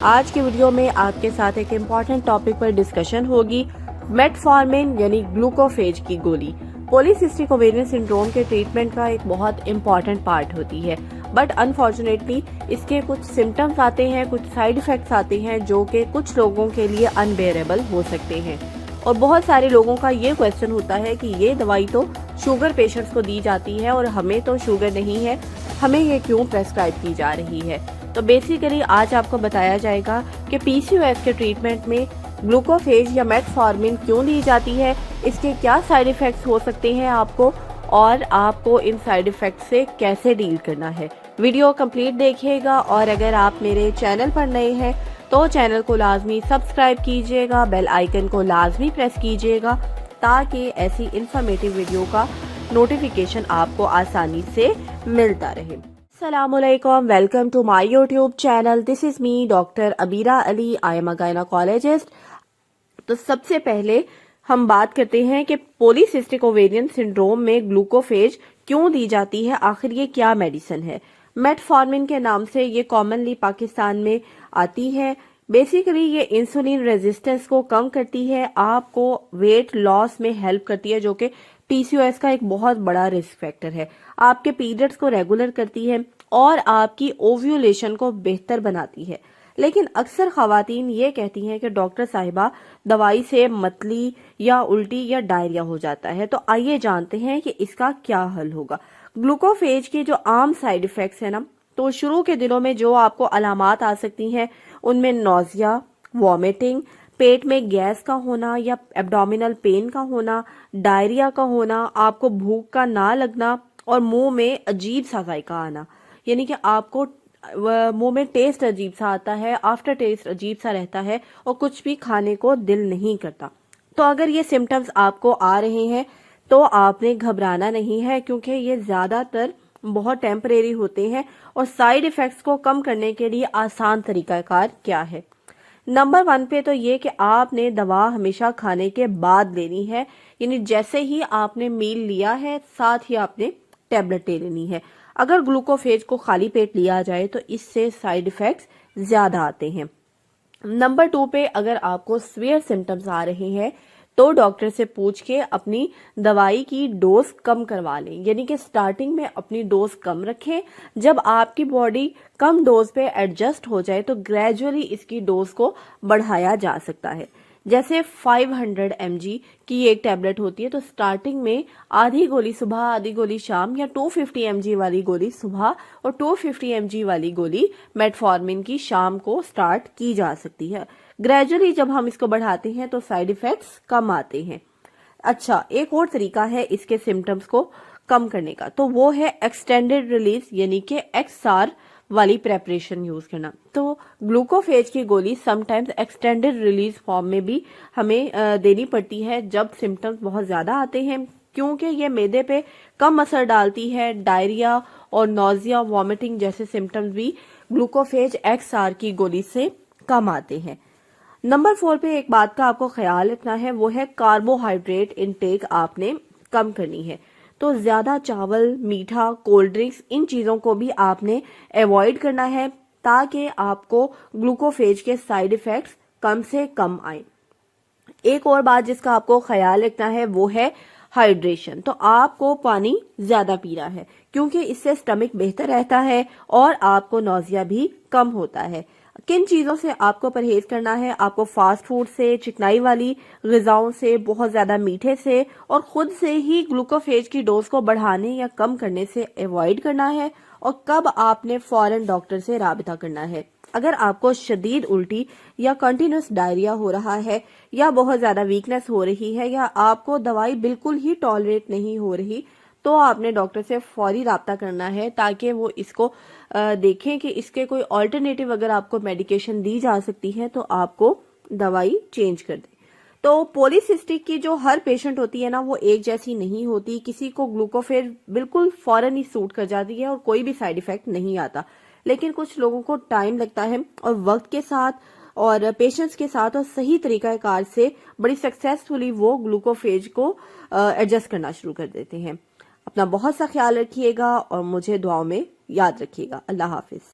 آج کی ویڈیو میں آپ کے ساتھ ایک امپورٹنٹ ٹاپک پر ڈسکشن ہوگی، میٹفارمن یعنی گلوکوفیج کی گولی پولیسسٹک اوویرین سنڈروم کے ٹریٹمنٹ کا ایک بہت امپورٹنٹ پارٹ ہوتی ہے، بٹ انفارچونیٹلی اس کے کچھ سمٹمز آتے ہیں، کچھ سائیڈ ایفیکٹس آتے ہیں جو کہ کچھ لوگوں کے لیے انبیئریبل ہو سکتے ہیں، اور بہت سارے لوگوں کا یہ کویسچن ہوتا ہے کہ یہ دوائی تو شوگر پیشنٹس کو دی جاتی ہے اور ہمیں تو شوگر نہیں ہے، ہمیں یہ کیوں پریسکرائب کی جا رہی ہے۔ تو بیسیکلی آج آپ کو بتایا جائے گا کہ پی سی او ایس کے ٹریٹمنٹ میں گلوکوفیج یا میٹفارمن کیوں دی جاتی ہے، اس کے کیا سائیڈ ایفیکٹس ہو سکتے ہیں آپ کو، اور آپ کو ان سائیڈ ایفیکٹس سے کیسے ڈیل کرنا ہے۔ ویڈیو کمپلیٹ دیکھیے گا، اور اگر آپ میرے چینل پر نئے ہیں تو چینل کو لازمی سبسکرائب کیجیے گا، بیل آئیکن کو لازمی پریس کیجیے گا تاکہ ایسی انفارمیٹو ویڈیو کا نوٹیفیکیشن آپ کو آسانی سے ملتا رہے۔ السلام علیکم، welcome to my YouTube channel, this is me doctor Abeera Ali, I am a gynaecologist. تو سب سے پہلے ہم بات کرتے ہیں کہ پولیسسٹک اوویرین سنڈروم میں گلوکوفیج کیوں دی جاتی ہے، آخر یہ کیا میڈیسن ہے۔ میٹفارمن کے نام سے یہ کامنلی پاکستان میں آتی ہے۔ بیسیکلی یہ انسولین ریزسٹنس کو کم کرتی ہے، آپ کو ویٹ لاس میں ہیلپ کرتی ہے، جو کہ پی سی او ایس کا ایک بہت بڑا رسک فیکٹر ہے۔ آپ کے پیریڈز کو ریگولر کرتی ہے اور آپ کی اوویولیشن کو بہتر بناتی ہے۔ لیکن اکثر خواتین یہ کہتی ہیں کہ ڈاکٹر صاحبہ دوائی سے متلی یا الٹی یا ڈائریا ہو جاتا ہے، تو آئیے جانتے ہیں کہ اس کا کیا حل ہوگا۔ گلوکوفیج کی جو عام سائیڈ ایفیکٹس ہیں نا، تو شروع کے دنوں میں جو آپ کو علامات آ سکتی ہیں ان میں نوزیا، وامٹنگ، پیٹ میں گیس کا ہونا یا ایبڈومینل پین کا ہونا، ڈائریا کا ہونا، آپ کو بھوک کا نہ لگنا اور منہ میں عجیب سا ذائقہ آنا، یعنی کہ آپ کو منہ میں ٹیسٹ عجیب سا آتا ہے، آفٹر ٹیسٹ عجیب سا رہتا ہے اور کچھ بھی کھانے کو دل نہیں کرتا۔ تو اگر یہ سمٹمز آپ کو آ رہے ہیں تو آپ نے گھبرانا نہیں ہے، کیونکہ یہ زیادہ تر بہت ٹیمپریری ہوتے ہیں، اور سائیڈ ایفیکٹس کو کم کرنے کے لیے آسان طریقہ کار کیا ہے۔ نمبر 1 پہ تو یہ کہ آپ نے دوا ہمیشہ کھانے کے بعد لینی ہے، یعنی جیسے ہی آپ نے میل لیا ہے ساتھ ہی آپ نے ٹیبلٹ لے لینی ہے۔ اگر گلوکوفیج کو خالی پیٹ لیا جائے تو اس سے سائیڈ ایفیکٹس زیادہ آتے ہیں۔ نمبر 2 پہ اگر آپ کو سویئر سمٹمز آ رہے ہیں تو ڈاکٹر سے پوچھ کے اپنی دوائی کی ڈوز کم کروا لیں، یعنی کہ سٹارٹنگ میں اپنی ڈوز کم رکھیں، جب آپ کی باڈی کم ڈوز پہ ایڈجسٹ ہو جائے تو گریجولی اس کی ڈوز کو بڑھایا جا سکتا ہے۔ جیسے 500 mg کی ایک ٹیبلٹ ہوتی ہے تو سٹارٹنگ میں آدھی گولی صبح آدھی گولی شام، یا 250 mg والی گولی صبح اور 250 mg والی گولی میٹفارمن کی شام کو سٹارٹ کی جا سکتی ہے۔ گریجولی جب ہم اس کو بڑھاتے ہیں تو سائیڈ ایفیکٹس کم آتے ہیں۔ اچھا، ایک اور طریقہ ہے اس کے سمٹمز کو کم کرنے کا، تو وہ ہے ایکسٹینڈڈ ریلیز، یعنی کہ ایکس آر والی پریپریشن یوز کرنا۔ تو گلوکوفیج کی گولی some times extended release form میں بھی ہمیں دینی پڑتی ہے جب سمٹمز بہت زیادہ آتے ہیں، کیونکہ یہ معدے پہ کم اثر ڈالتی ہے۔ ڈائریا اور نوزیا، وامٹنگ جیسے سمٹمز بھی گلوکوفیج ایکس آر کی گولی سے کم آتے ہیں۔ نمبر 4 پہ ایک بات کا آپ کو خیال رکھنا ہے، وہ ہے کاربوہائیڈریٹ انٹیک آپ نے کم کرنی ہے۔ تو زیادہ چاول، میٹھا، کولڈ ڈرنکس، ان چیزوں کو بھی آپ نے ایوائڈ کرنا ہے تاکہ آپ کو گلوکوفیج کے سائیڈ ایفیکٹس کم سے کم آئیں۔ ایک اور بات جس کا آپ کو خیال رکھنا ہے وہ ہے ہائیڈریشن۔ تو آپ کو پانی زیادہ پینا ہے، کیونکہ اس سے سٹمک بہتر رہتا ہے اور آپ کو نوزیا بھی کم ہوتا ہے۔ کن چیزوں سے آپ کو پرہیز کرنا ہے؟ آپ کو فاسٹ فوڈ سے، چکنائی والی غذاؤں سے، بہت زیادہ میٹھے سے، اور خود سے ہی گلوکوفیج کی ڈوز کو بڑھانے یا کم کرنے سے ایوائڈ کرنا ہے۔ اور کب آپ نے فوراً ڈاکٹر سے رابطہ کرنا ہے؟ اگر آپ کو شدید الٹی یا کنٹینیوس ڈائریا ہو رہا ہے، یا بہت زیادہ ویکنس ہو رہی ہے، یا آپ کو دوائی بالکل ہی ٹالریٹ نہیں ہو رہی، تو آپ نے ڈاکٹر سے فوری رابطہ کرنا ہے تاکہ وہ اس کو دیکھیں کہ اس کے کوئی آلٹرنیٹیو اگر آپ کو میڈیکیشن دی جا سکتی ہے تو آپ کو دوائی چینج کر دیں۔ تو پولیسسٹک کی جو ہر پیشنٹ ہوتی ہے نا، وہ ایک جیسی نہیں ہوتی۔ کسی کو گلوکوفیج بالکل فوراً ہی سوٹ کر جاتی ہے اور کوئی بھی سائیڈ ایفیکٹ نہیں آتا، لیکن کچھ لوگوں کو ٹائم لگتا ہے، اور وقت کے ساتھ اور پیشنٹس کے ساتھ اور صحیح طریقہ کار سے بڑی سکسیسفلی وہ گلوکوفیج کو ایڈجسٹ کرنا شروع کر دیتے ہیں۔ اپنا بہت سا خیال رکھیے گا اور مجھے دعاؤں میں یاد رکھیے گا۔ اللہ حافظ۔